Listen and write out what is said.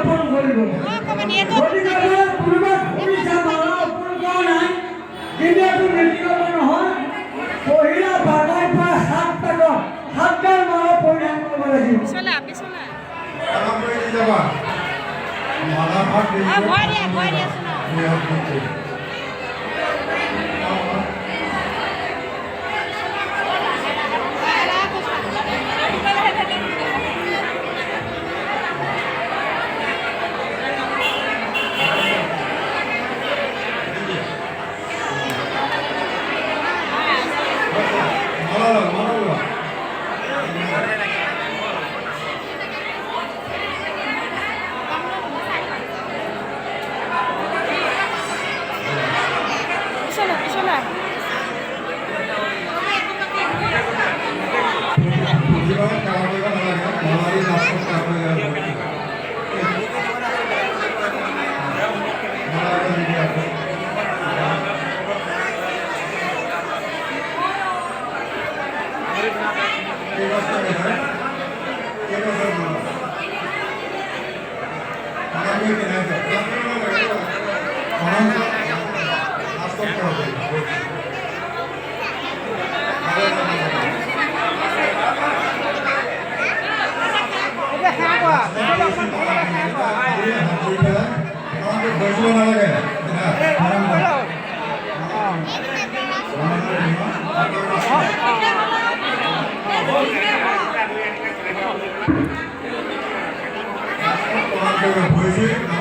অৰ্পণ কৰিব গতিকে কোনোবা শুনিছা মালা অৰ্পণ কৰা নাই কিন্তু এইটো নীতিগত নহয় পহিলা বাৰৰ পৰা 7 টাকত 7ডাল মালা পৰিধান কৰিব লাগিব Vamos